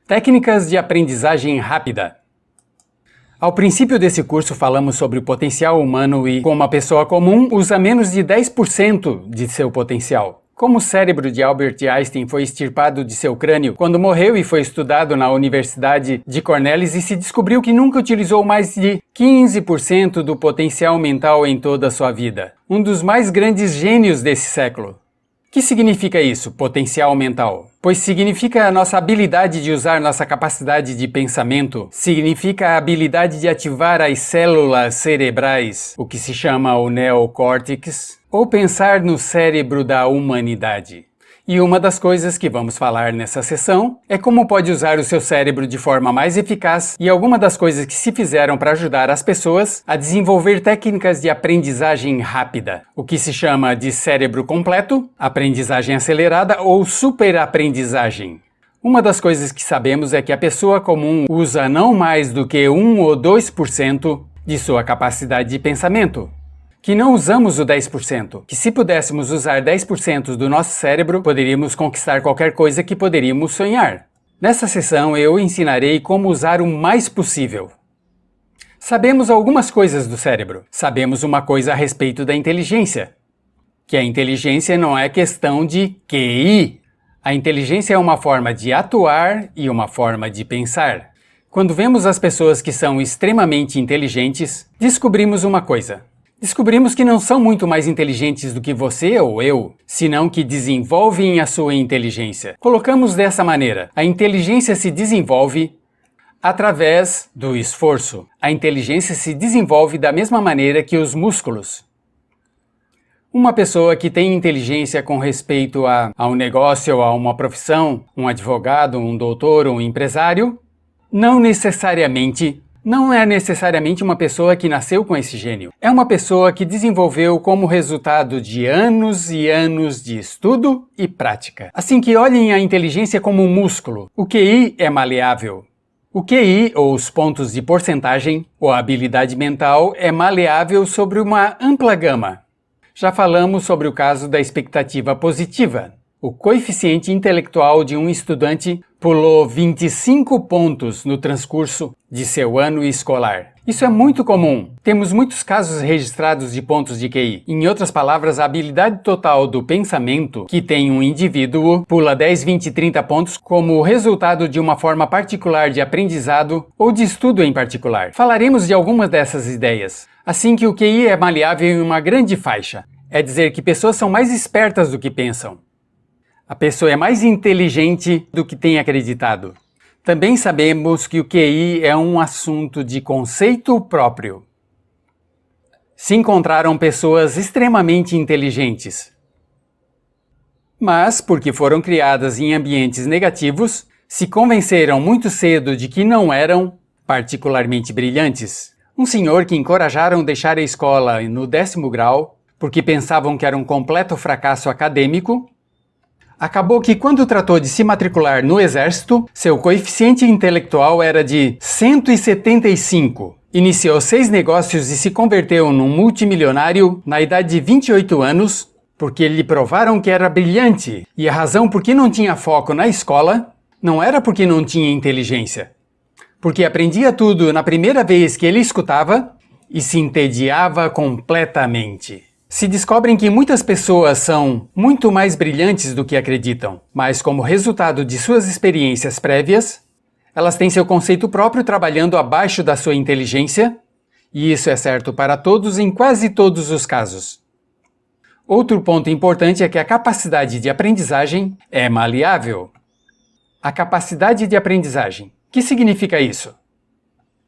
Técnicas de aprendizagem rápida. Ao princípio desse curso falamos sobre o potencial humano e como uma pessoa comum usa menos de 10% de seu potencial. Como o cérebro de Albert Einstein foi extirpado de seu crânio quando morreu e foi estudado na Universidade de Cornell e se descobriu que nunca utilizou mais de 15% do potencial mental em toda a sua vida. Um dos mais grandes gênios desse século. O que significa isso, potencial mental? Pois significa a nossa habilidade de usar nossa capacidade de pensamento, significa a habilidade de ativar as células cerebrais, o que se chama o neocórtex, ou pensar no cérebro da humanidade. E uma das coisas que vamos falar nessa sessão é como pode usar o seu cérebro de forma mais eficaz e algumas das coisas que se fizeram para ajudar as pessoas a desenvolver técnicas de aprendizagem rápida, o que se chama de cérebro completo, aprendizagem acelerada ou superaprendizagem. Uma das coisas que sabemos é que a pessoa comum usa não mais do que 1 ou 2% de sua capacidade de pensamento. Que não usamos o 10%, que se pudéssemos usar 10% do nosso cérebro, poderíamos conquistar qualquer coisa que poderíamos sonhar. Nessa sessão eu ensinarei como usar o mais possível. Sabemos algumas coisas do cérebro. Sabemos uma coisa a respeito da inteligência, que a inteligência não é questão de QI. A inteligência é uma forma de atuar e uma forma de pensar. Quando vemos as pessoas que são extremamente inteligentes, descobrimos uma coisa. Descobrimos que não são muito mais inteligentes do que você ou eu, senão que desenvolvem a sua inteligência. Colocamos dessa maneira: a inteligência se desenvolve através do esforço. A inteligência se desenvolve da mesma maneira que os músculos. Uma pessoa que tem inteligência com respeito a um negócio ou a uma profissão, um advogado, um doutor ou um empresário, não é necessariamente uma pessoa que nasceu com esse gênio. É uma pessoa que desenvolveu como resultado de anos e anos de estudo e prática. Assim que olhem a inteligência como um músculo. O QI é maleável. O QI, ou os pontos de porcentagem, ou a habilidade mental, é maleável sobre uma ampla gama. Já falamos sobre o caso da expectativa positiva. O coeficiente intelectual de um estudante pulou 25 pontos no transcurso de seu ano escolar. Isso é muito comum. Temos muitos casos registrados de pontos de QI. Em outras palavras, a habilidade total do pensamento que tem um indivíduo pula 10, 20, 30 pontos como resultado de uma forma particular de aprendizado ou de estudo em particular. Falaremos de algumas dessas ideias. Assim que o QI é maleável em uma grande faixa. É dizer que pessoas são mais espertas do que pensam. A pessoa é mais inteligente do que tem acreditado. Também sabemos que o QI é um assunto de conceito próprio. Se encontraram pessoas extremamente inteligentes, mas, porque foram criadas em ambientes negativos, se convenceram muito cedo de que não eram particularmente brilhantes. Um senhor que encorajaram deixar a escola no 10º grau, porque pensavam que era um completo fracasso acadêmico, acabou que quando tratou de se matricular no exército, seu coeficiente intelectual era de 175. Iniciou 6 negócios e se converteu num multimilionário na idade de 28 anos, porque lhe provaram que era brilhante. E a razão por que não tinha foco na escola não era porque não tinha inteligência, porque aprendia tudo na primeira vez que ele escutava e se entediava completamente. Se descobrem que muitas pessoas são muito mais brilhantes do que acreditam, mas como resultado de suas experiências prévias, elas têm seu conceito próprio trabalhando abaixo da sua inteligência, e isso é certo para todos em quase todos os casos. Outro ponto importante é que a capacidade de aprendizagem é maleável. A capacidade de aprendizagem. O que significa isso?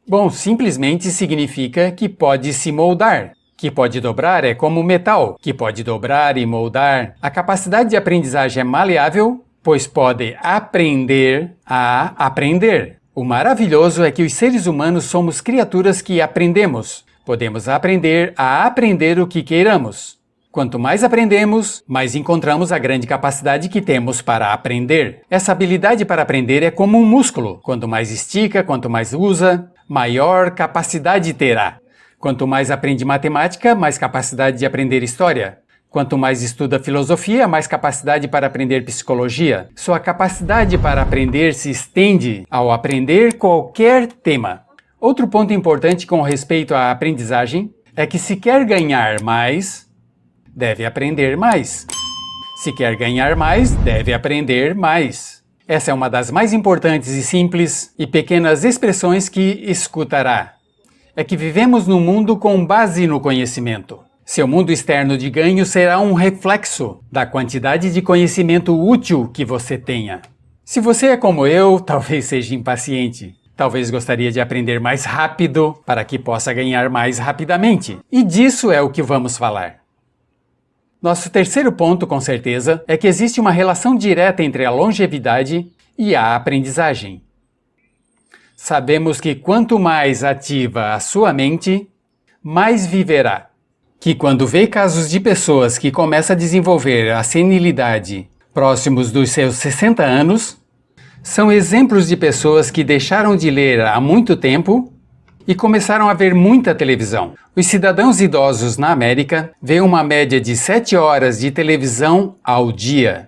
Bom, simplesmente significa que pode se moldar. Que pode dobrar é como metal, que pode dobrar e moldar. A capacidade de aprendizagem é maleável, pois pode aprender a aprender. O maravilhoso é que os seres humanos somos criaturas que aprendemos. Podemos aprender a aprender o que queiramos. Quanto mais aprendemos, mais encontramos a grande capacidade que temos para aprender. Essa habilidade para aprender é como um músculo. Quanto mais estica, quanto mais usa, maior capacidade terá. Quanto mais aprende matemática, mais capacidade de aprender história. Quanto mais estuda filosofia, mais capacidade para aprender psicologia. Sua capacidade para aprender se estende ao aprender qualquer tema. Outro ponto importante com respeito à aprendizagem é que se quer ganhar mais, deve aprender mais. Se quer ganhar mais, deve aprender mais. Essa é uma das mais importantes e simples e pequenas expressões que escutará. É que vivemos num mundo com base no conhecimento. Seu mundo externo de ganho será um reflexo da quantidade de conhecimento útil que você tenha. Se você é como eu, talvez seja impaciente. Talvez gostaria de aprender mais rápido para que possa ganhar mais rapidamente. E disso é o que vamos falar. Nosso terceiro ponto, com certeza, é que existe uma relação direta entre a longevidade e a aprendizagem. Sabemos que quanto mais ativa a sua mente, mais viverá. Que quando vê casos de pessoas que começam a desenvolver a senilidade próximos dos seus 60 anos, são exemplos de pessoas que deixaram de ler há muito tempo e começaram a ver muita televisão. Os cidadãos idosos na América veem uma média de 7 horas de televisão ao dia.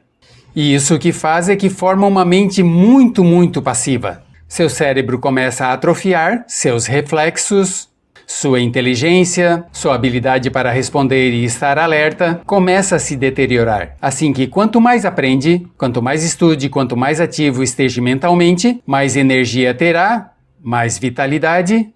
E isso que faz é que forma uma mente muito passiva. Seu cérebro começa a atrofiar, seus reflexos, sua inteligência, sua habilidade para responder e estar alerta começa a se deteriorar. Assim que quanto mais aprende, quanto mais estude, quanto mais ativo esteja mentalmente, mais energia terá, mais vitalidade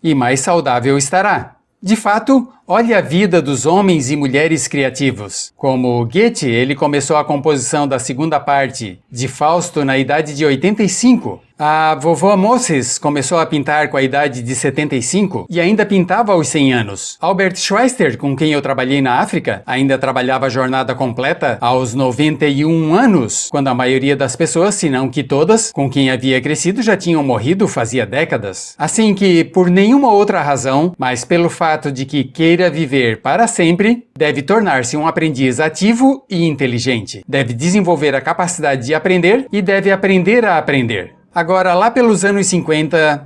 e mais saudável estará. De fato, olhe a vida dos homens e mulheres criativos. Como Goethe, ele começou a composição da segunda parte de Fausto na idade de 85. A vovó Moses começou a pintar com a idade de 75 e ainda pintava aos 100 anos. Albert Schweitzer, com quem eu trabalhei na África, ainda trabalhava a jornada completa aos 91 anos, quando a maioria das pessoas, se não que todas, com quem havia crescido já tinham morrido fazia décadas. Assim que, por nenhuma outra razão, mas pelo fato de que queira viver para sempre, deve tornar-se um aprendiz ativo e inteligente. Deve desenvolver a capacidade de aprender e deve aprender a aprender. Agora, lá pelos anos 50,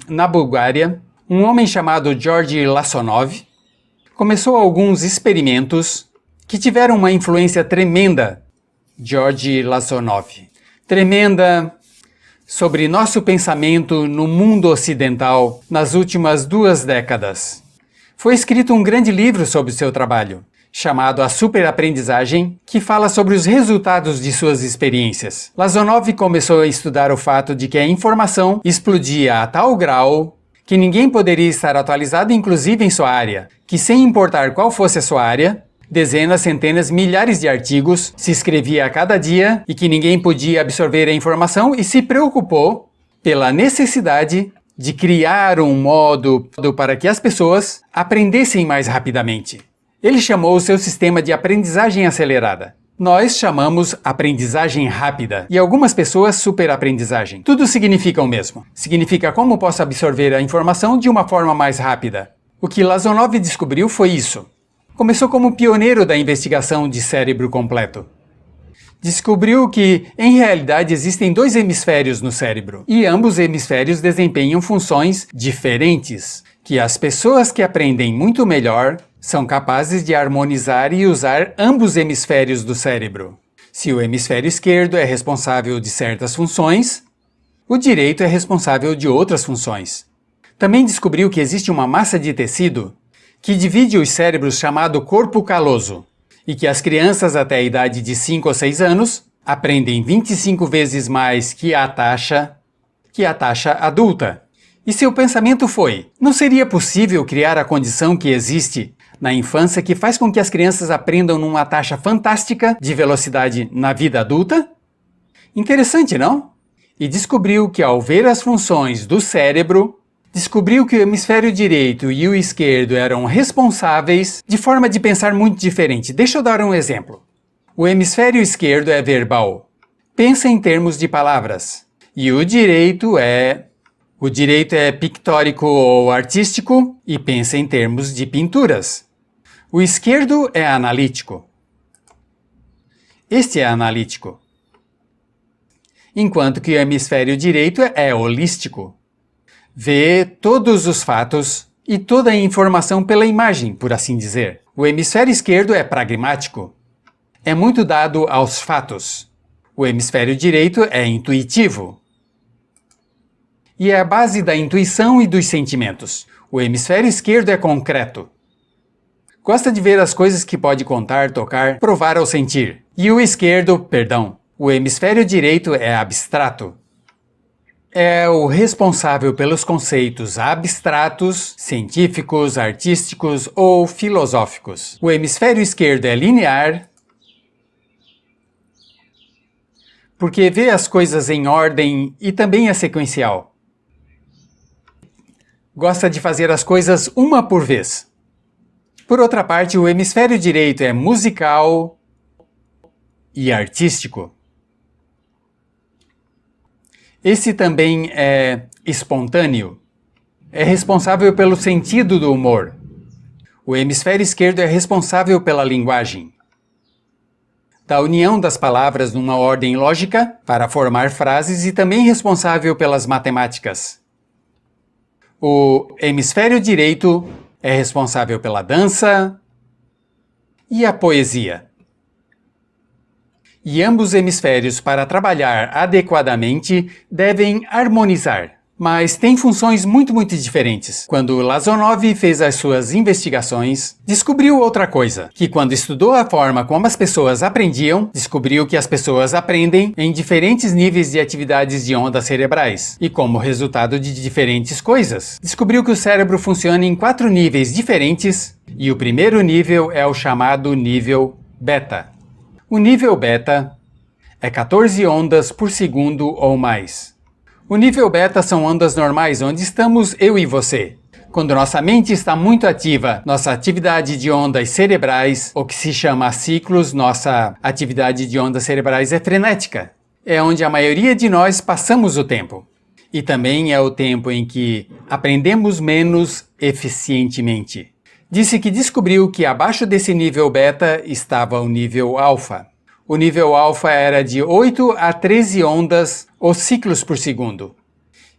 na Bulgária, um homem chamado Georgi Lassonov começou alguns experimentos que tiveram uma influência tremenda, Georgi Lassonov, tremenda sobre nosso pensamento no mundo ocidental nas últimas 2 décadas. Foi escrito um grande livro sobre seu trabalho, chamado A Superaprendizagem, que fala sobre os resultados de suas experiências. Lassonov começou a estudar o fato de que a informação explodia a tal grau que ninguém poderia estar atualizado, inclusive em sua área, que sem importar qual fosse a sua área, dezenas, centenas, milhares de artigos se escrevia a cada dia e que ninguém podia absorver a informação e se preocupou pela necessidade de criar um modo para que as pessoas aprendessem mais rapidamente. Ele chamou o seu sistema de aprendizagem acelerada. Nós chamamos aprendizagem rápida e algumas pessoas superaprendizagem. Tudo significa o mesmo. Significa como posso absorver a informação de uma forma mais rápida. O que Lassonov descobriu foi isso. Começou como pioneiro da investigação de cérebro completo. Descobriu que, em realidade, existem 2 hemisférios no cérebro e ambos hemisférios desempenham funções diferentes, que as pessoas que aprendem muito melhor são capazes de harmonizar e usar ambos hemisférios do cérebro. Se o hemisfério esquerdo é responsável de certas funções, o direito é responsável de outras funções. Também descobriu que existe uma massa de tecido que divide os cérebros chamado corpo caloso, e que as crianças até a idade de 5 ou 6 anos aprendem 25 vezes mais que a taxa adulta. E seu pensamento foi: não seria possível criar a condição que existe na infância que faz com que as crianças aprendam numa taxa fantástica de velocidade na vida adulta? Interessante, não? E descobriu que ao ver as funções do cérebro, descobriu que o hemisfério direito e o esquerdo eram responsáveis de forma de pensar muito diferente. Deixa eu dar um exemplo. O hemisfério esquerdo é verbal. Pensa em termos de palavras. E o direito é pictórico ou artístico e pensa em termos de pinturas. O esquerdo é analítico. Este é analítico. Enquanto que o hemisfério direito é holístico. Vê todos os fatos e toda a informação pela imagem, por assim dizer. O hemisfério esquerdo é pragmático. É muito dado aos fatos. O hemisfério direito é intuitivo. E é a base da intuição e dos sentimentos. O hemisfério esquerdo é concreto. Gosta de ver as coisas que pode contar, tocar, provar ou sentir. E o hemisfério direito é abstrato. É o responsável pelos conceitos abstratos, científicos, artísticos ou filosóficos. O hemisfério esquerdo é linear, porque vê as coisas em ordem e também é sequencial. Gosta de fazer as coisas uma por vez. Por outra parte, o hemisfério direito é musical e artístico. Esse também é espontâneo. É responsável pelo sentido do humor. O hemisfério esquerdo é responsável pela linguagem. Da união das palavras numa ordem lógica para formar frases e também responsável pelas matemáticas. O hemisfério direito é responsável pela dança e a poesia. E ambos os hemisférios, para trabalhar adequadamente, devem harmonizar. Mas têm funções muito diferentes. Quando Lazonov fez as suas investigações, descobriu outra coisa, que quando estudou a forma como as pessoas aprendiam, descobriu que as pessoas aprendem em diferentes níveis de atividades de ondas cerebrais, e como resultado de diferentes coisas. Descobriu que o cérebro funciona em 4 níveis diferentes, e o primeiro nível é o chamado nível beta. O nível beta é 14 ondas por segundo ou mais. O nível beta são ondas normais, onde estamos eu e você. Quando nossa mente está muito ativa, nossa atividade de ondas cerebrais, o que se chama ciclos, nossa atividade de ondas cerebrais é frenética. É onde a maioria de nós passamos o tempo. E também é o tempo em que aprendemos menos eficientemente. Disse que descobriu que abaixo desse nível beta estava o nível alfa. O nível alfa era de 8 a 13 ondas ou ciclos por segundo.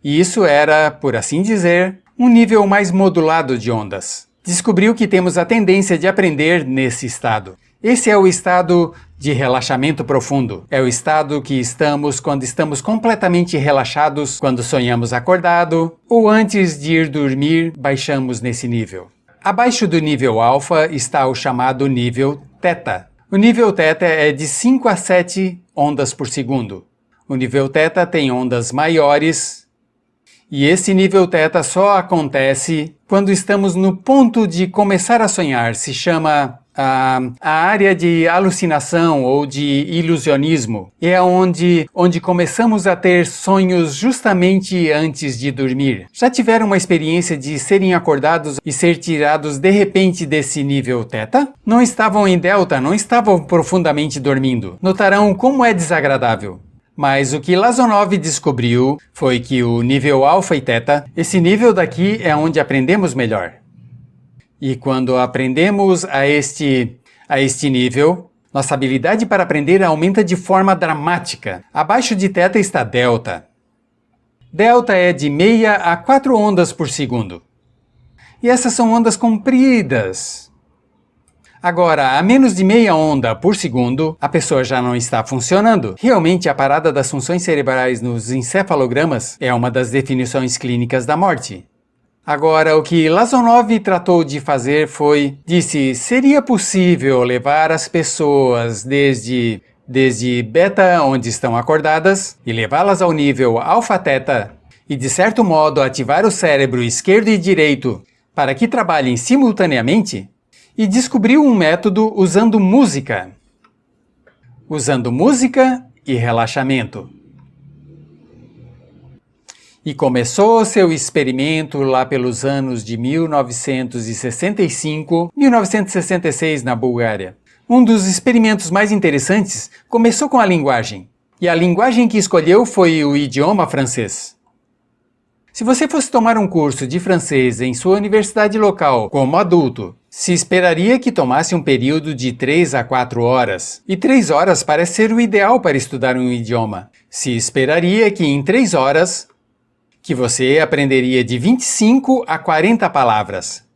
E isso era, por assim dizer, um nível mais modulado de ondas. Descobriu que temos a tendência de aprender nesse estado. Esse é o estado de relaxamento profundo. É o estado que estamos quando estamos completamente relaxados, quando sonhamos acordado, ou antes de ir dormir, baixamos nesse nível. Abaixo do nível alfa está o chamado nível teta. O nível teta é de 5 a 7 ondas por segundo. O nível teta tem ondas maiores, e esse nível teta só acontece quando estamos no ponto de começar a sonhar. Se chama a área de alucinação ou de ilusionismo. É onde começamos a ter sonhos justamente antes de dormir. Já tiveram uma experiência de serem acordados e ser tirados de repente desse nível teta? Não estavam em delta, não estavam profundamente dormindo. Notarão como é desagradável. Mas o que Lazonov descobriu foi que o nível alfa e teta, esse nível daqui é onde aprendemos melhor. E quando aprendemos a este nível, nossa habilidade para aprender aumenta de forma dramática. Abaixo de teta está delta. Delta é de meia a 4 ondas por segundo. E essas são ondas compridas. Agora, a menos de meia onda por segundo, a pessoa já não está funcionando. Realmente, a parada das funções cerebrais nos encefalogramas é uma das definições clínicas da morte. Agora, o que Lazonov tratou de fazer disse, seria possível levar as pessoas desde beta, onde estão acordadas, e levá-las ao nível alfa-teta, e de certo modo ativar o cérebro esquerdo e direito para que trabalhem simultaneamente, e descobriu um método usando música. Usando música e relaxamento. E começou seu experimento lá pelos anos de 1965, 1966 na Bulgária. Um dos experimentos mais interessantes começou com a linguagem. E a linguagem que escolheu foi o idioma francês. Se você fosse tomar um curso de francês em sua universidade local como adulto, se esperaria que tomasse um período de 3 a 4 horas. E 3 horas parece ser o ideal para estudar um idioma. Se esperaria que em 3 horas que você aprenderia de 25 a 40 palavras.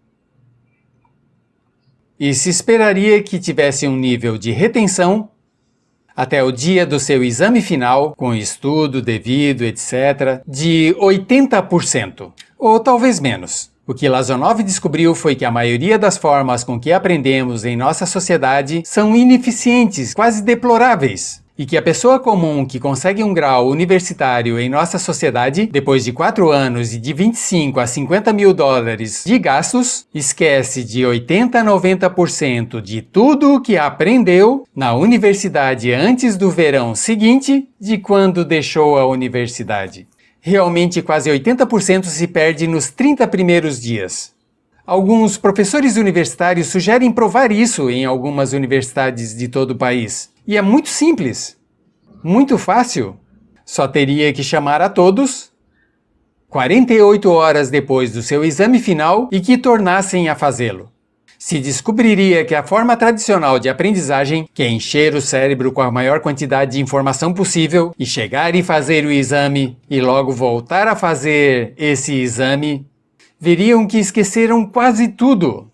e se esperaria que tivesse um nível de retenção até o dia do seu exame final, com estudo devido, etc., de 80%, ou talvez menos. O que Lazonov descobriu foi que a maioria das formas com que aprendemos em nossa sociedade são ineficientes, quase deploráveis. E que a pessoa comum que consegue um grau universitário em nossa sociedade, depois de 4 anos e de 25 a 50 mil dólares de gastos, esquece de 80 a 90% de tudo o que aprendeu na universidade antes do verão seguinte de quando deixou a universidade. Realmente, quase 80% se perde nos 30 primeiros dias. Alguns professores universitários sugerem provar isso em algumas universidades de todo o país. E é muito simples, muito fácil. Só teria que chamar a todos 48 horas depois do seu exame final e que tornassem a fazê-lo. Se descobriria que a forma tradicional de aprendizagem, que é encher o cérebro com a maior quantidade de informação possível e chegar e fazer o exame e logo voltar a fazer esse exame, veriam que esqueceram quase tudo.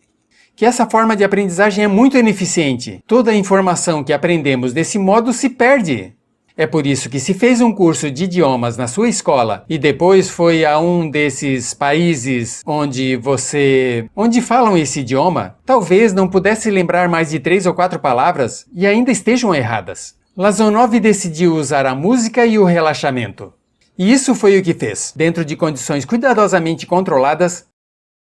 Que essa forma de aprendizagem é muito ineficiente. Toda a informação que aprendemos desse modo se perde. É por isso que se fez um curso de idiomas na sua escola e depois foi a um desses países onde falam esse idioma, talvez não pudesse lembrar mais de 3 ou 4 palavras e ainda estejam erradas. Lazonov decidiu usar a música e o relaxamento. E isso foi o que fez. Dentro de condições cuidadosamente controladas,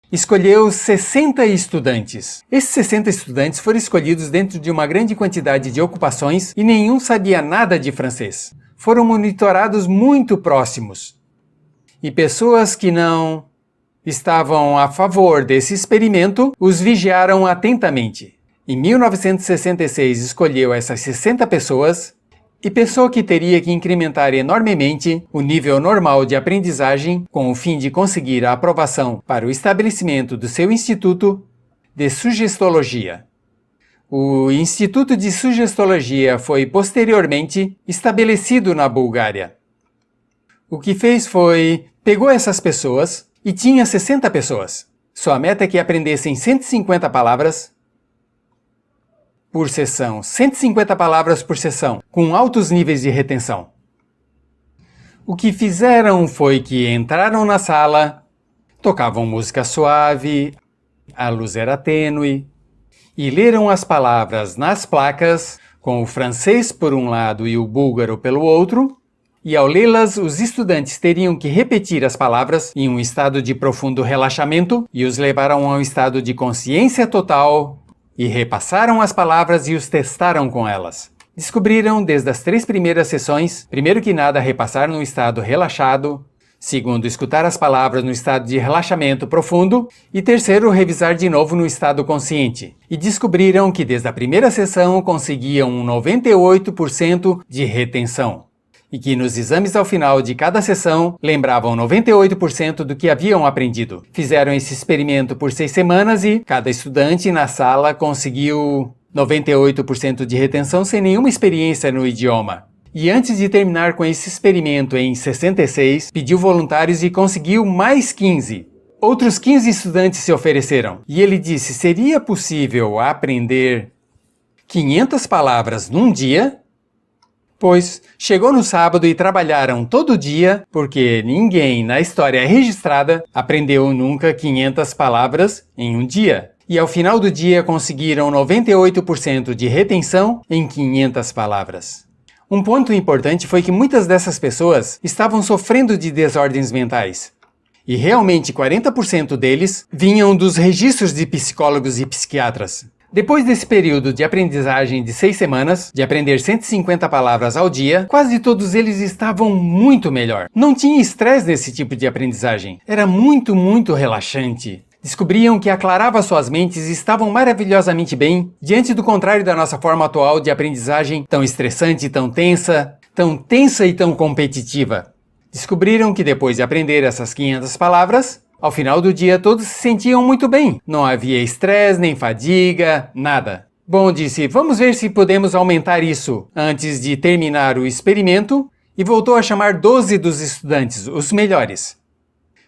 escolheu 60 estudantes. Esses 60 estudantes foram escolhidos dentro de uma grande quantidade de ocupações e nenhum sabia nada de francês. Foram monitorados muito próximos. E pessoas que não estavam a favor desse experimento os vigiaram atentamente. Em 1966 escolheu essas 60 pessoas e pensou que teria que incrementar enormemente o nível normal de aprendizagem com o fim de conseguir a aprovação para o estabelecimento do seu Instituto de Sugestologia. O Instituto de Sugestologia foi posteriormente estabelecido na Bulgária. O que fez foi, pegou essas pessoas e tinha 60 pessoas. Sua meta é que aprendessem 150 palavras por sessão, 150 palavras por sessão, com altos níveis de retenção. O que fizeram foi que entraram na sala, tocavam música suave, a luz era tênue, e leram as palavras nas placas, com o francês por um lado e o búlgaro pelo outro, e ao lê-las, os estudantes teriam que repetir as palavras em um estado de profundo relaxamento e os levaram a um estado de consciência total e repassaram as palavras e os testaram com elas. Descobriram desde as 3 primeiras sessões, primeiro que nada, repassar num estado relaxado, segundo, escutar as palavras no estado de relaxamento profundo e terceiro, revisar de novo no estado consciente. E descobriram que desde a primeira sessão conseguiam um 98% de retenção. E que nos exames ao final de cada sessão lembravam 98% do que haviam aprendido. Fizeram esse experimento por 6 semanas e cada estudante na sala conseguiu 98% de retenção sem nenhuma experiência no idioma. E antes de terminar com esse experimento em 66, pediu voluntários e conseguiu mais 15. Outros 15 estudantes se ofereceram. E ele disse, seria possível aprender 500 palavras num dia? Pois chegou no sábado e trabalharam todo dia, porque ninguém na história registrada aprendeu nunca 500 palavras em um dia. E ao final do dia conseguiram 98% de retenção em 500 palavras. Um ponto importante foi que muitas dessas pessoas estavam sofrendo de desordens mentais. E realmente 40% deles vinham dos registros de psicólogos e psiquiatras. Depois desse período de aprendizagem de 6 semanas, de aprender 150 palavras ao dia, quase todos eles estavam muito melhor. Não tinha estresse nesse tipo de aprendizagem. Era muito relaxante. Descobriam que aclarava suas mentes e estavam maravilhosamente bem, diante do contrário da nossa forma atual de aprendizagem tão estressante, tão tensa e tão competitiva. Descobriram que depois de aprender essas 500 palavras, ao final do dia todos se sentiam muito bem. Não havia estresse, nem fadiga, nada. Bom, disse, vamos ver se podemos aumentar isso antes de terminar o experimento e voltou a chamar 12 dos estudantes, os melhores.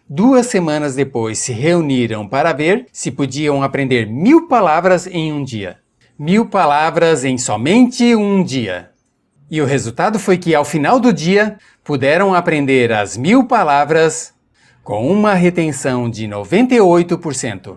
2 semanas depois se reuniram para ver se podiam aprender 1000 palavras em um dia. 1000 palavras em somente um dia. E o resultado foi que, ao final do dia, puderam aprender as 1000 palavras com uma retenção de 98%.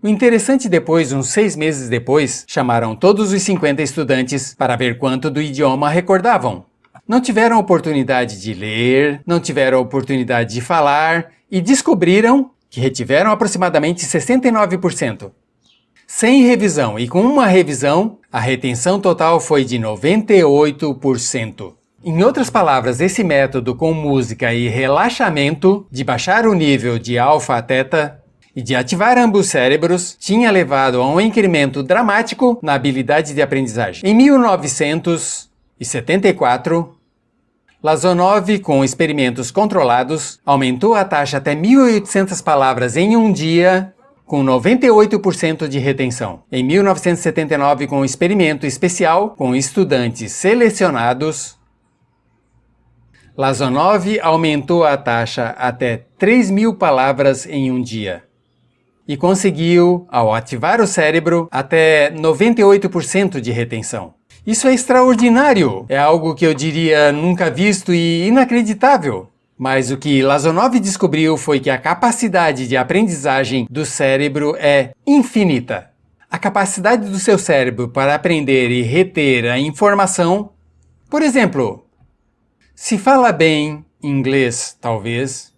O interessante depois, uns 6 meses depois, chamaram todos os 50 estudantes para ver quanto do idioma recordavam. Não tiveram oportunidade de ler, não tiveram oportunidade de falar e descobriram que retiveram aproximadamente 69%. Sem revisão e com uma revisão, a retenção total foi de 98%. Em outras palavras, esse método com música e relaxamento, de baixar o nível de alfa a teta e de ativar ambos os cérebros, tinha levado a um incremento dramático na habilidade de aprendizagem. Em 1974, Lazonov, com experimentos controlados, aumentou a taxa até 1.800 palavras em um dia, com 98% de retenção. Em 1979, com um experimento especial com estudantes selecionados, Lazonov aumentou a taxa até 3.000 palavras em um dia e conseguiu, ao ativar o cérebro, até 98% de retenção. Isso é extraordinário! É algo que eu diria nunca visto e inacreditável. Mas o que Lazonov descobriu foi que a capacidade de aprendizagem do cérebro é infinita. A capacidade do seu cérebro para aprender e reter a informação, por exemplo, se fala bem inglês, talvez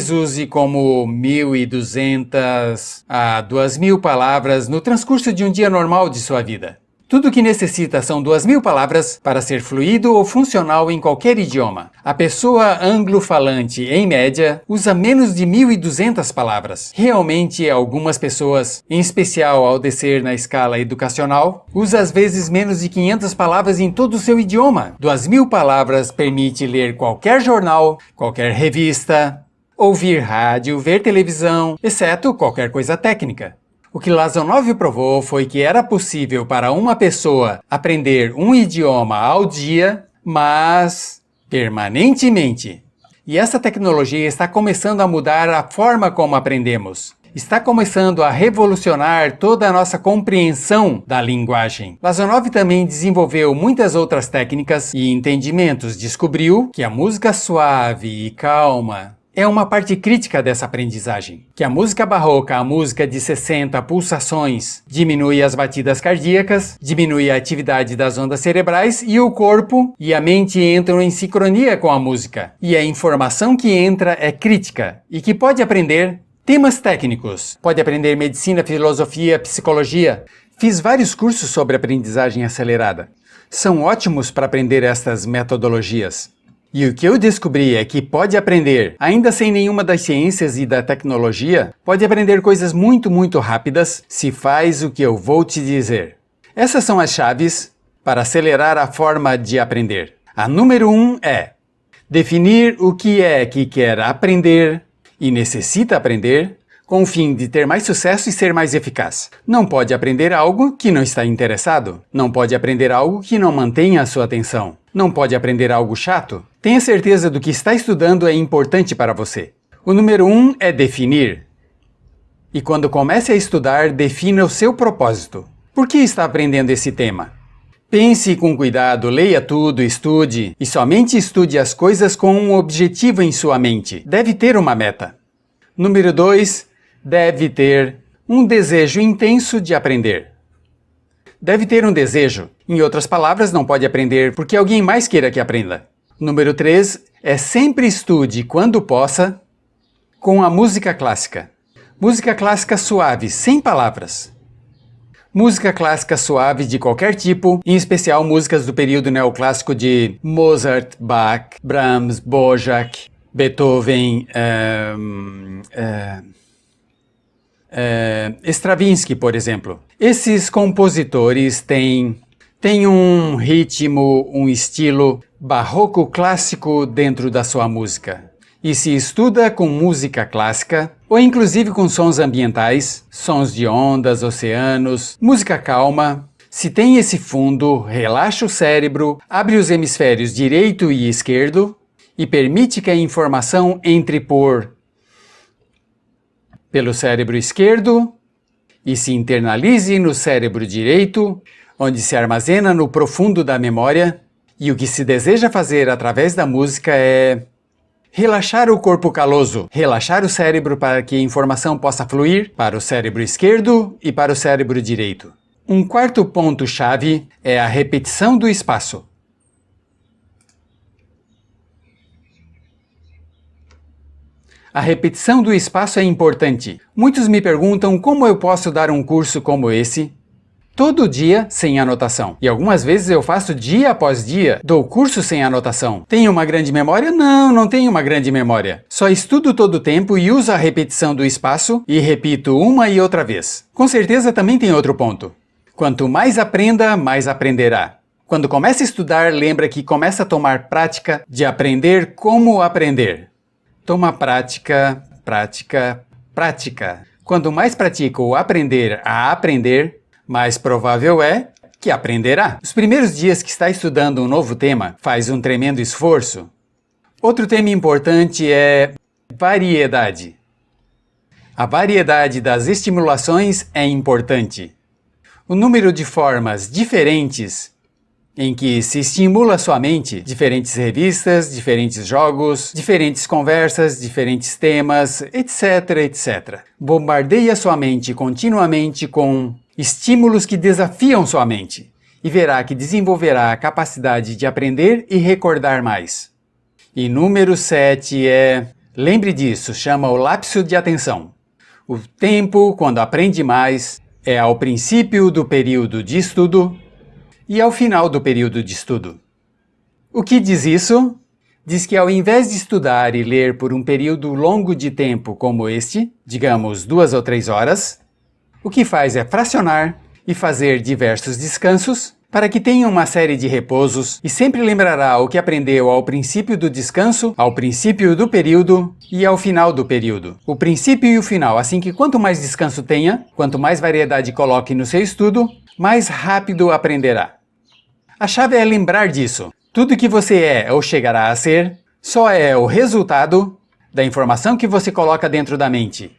use como 1.200 a 2.000 palavras no transcurso de um dia normal de sua vida. Tudo o que necessita são 2.000 palavras para ser fluido ou funcional em qualquer idioma. A pessoa anglo-falante, em média, usa menos de 1.200 palavras. Realmente, algumas pessoas, em especial ao descer na escala educacional, usam às vezes menos de 500 palavras em todo o seu idioma. 2.000 palavras permite ler qualquer jornal, qualquer revista, ouvir rádio, ver televisão, exceto qualquer coisa técnica. O que Lazonov provou foi que era possível para uma pessoa aprender um idioma ao dia, mas permanentemente. E essa tecnologia está começando a mudar a forma como aprendemos. Está começando a revolucionar toda a nossa compreensão da linguagem. Lazonov também desenvolveu muitas outras técnicas e entendimentos. Descobriu que a música suave e calma é uma parte crítica dessa aprendizagem. Que a música barroca, a música de 60 pulsações, diminui as batidas cardíacas, diminui a atividade das ondas cerebrais e o corpo e a mente entram em sincronia com a música. E a informação que entra é crítica e que pode aprender temas técnicos. Pode aprender medicina, filosofia, psicologia. Fiz vários cursos sobre aprendizagem acelerada. São ótimos para aprender estas metodologias. E o que eu descobri é que pode aprender, ainda sem nenhuma das ciências e da tecnologia, pode aprender coisas muito rápidas se faz o que eu vou te dizer. Essas são as chaves para acelerar a forma de aprender. A número 1 é definir o que é que quer aprender e necessita aprender com o fim de ter mais sucesso e ser mais eficaz. Não pode aprender algo que não está interessado. Não pode aprender algo que não mantenha a sua atenção. Não pode aprender algo chato. Tenha certeza do que está estudando é importante para você. O número 1 é definir. E quando comece a estudar, defina o seu propósito. Por que está aprendendo esse tema? Pense com cuidado, leia tudo, estude, e somente estude as coisas com um objetivo em sua mente. Deve ter uma meta. Número 2, deve ter um desejo intenso de aprender. Deve ter um desejo. Em outras palavras, não pode aprender porque alguém mais queira que aprenda. Número 3 é sempre estude, quando possa, com a música clássica. Música clássica suave, sem palavras. Música clássica suave de qualquer tipo, em especial músicas do período neoclássico de Mozart, Bach, Brahms, Dvorak, Beethoven, Stravinsky, por exemplo. Esses compositores têm um ritmo, um estilo barroco clássico dentro da sua música. E se estuda com música clássica, ou inclusive com sons ambientais, sons de ondas, oceanos, música calma, se tem esse fundo, relaxa o cérebro, abre os hemisférios direito e esquerdo e permite que a informação entre por pelo cérebro esquerdo e se internalize no cérebro direito, onde se armazena no profundo da memória, e o que se deseja fazer através da música é relaxar o corpo caloso, relaxar o cérebro para que a informação possa fluir para o cérebro esquerdo e para o cérebro direito. Um quarto ponto-chave é a repetição do espaço. A repetição do espaço é importante. Muitos me perguntam como eu posso dar um curso como esse, todo dia sem anotação. E algumas vezes eu faço dia após dia, dou curso sem anotação. Tenho uma grande memória? Não, não tenho uma grande memória. Só estudo todo o tempo e uso a repetição do espaço e repito uma e outra vez. Com certeza também tem outro ponto. Quanto mais aprenda, mais aprenderá. Quando começa a estudar, lembra que começa a tomar prática de aprender como aprender. Toma prática, prática, prática. Quanto mais pratica o aprender a aprender, mais provável é que aprenderá. Os primeiros dias que está estudando um novo tema, faz um tremendo esforço. Outro tema importante é variedade. A variedade das estimulações é importante. O número de formas diferentes em que se estimula sua mente, diferentes revistas, diferentes jogos, diferentes conversas, diferentes temas, etc, etc. Bombardeia sua mente continuamente com estímulos que desafiam sua mente e verá que desenvolverá a capacidade de aprender e recordar mais. E número 7 é, lembre disso, chama o lapso de atenção. O tempo, quando aprende mais, é ao princípio do período de estudo e ao final do período de estudo. O que diz isso? Diz que ao invés de estudar e ler por um período longo de tempo como este, digamos 2 ou 3 horas, o que faz é fracionar e fazer diversos descansos para que tenha uma série de repousos e sempre lembrará o que aprendeu ao princípio do descanso, ao princípio do período e ao final do período. O princípio e o final, assim que quanto mais descanso tenha, quanto mais variedade coloque no seu estudo, mais rápido aprenderá. A chave é lembrar disso. Tudo que você é ou chegará a ser só é o resultado da informação que você coloca dentro da mente.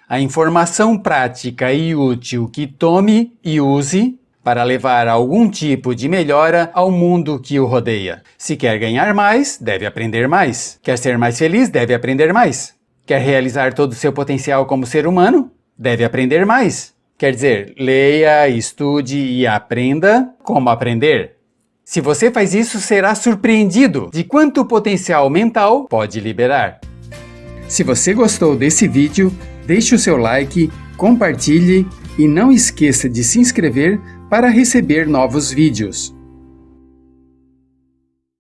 A informação prática e útil que tome e use para levar algum tipo de melhora ao mundo que o rodeia. Se quer ganhar mais, deve aprender mais. Quer ser mais feliz, deve aprender mais. Quer realizar todo o seu potencial como ser humano, deve aprender mais. Quer dizer, leia, estude e aprenda como aprender. Se você faz isso, será surpreendido de quanto potencial mental pode liberar. Se você gostou desse vídeo, deixe o seu like, compartilhe e não esqueça de se inscrever para receber novos vídeos.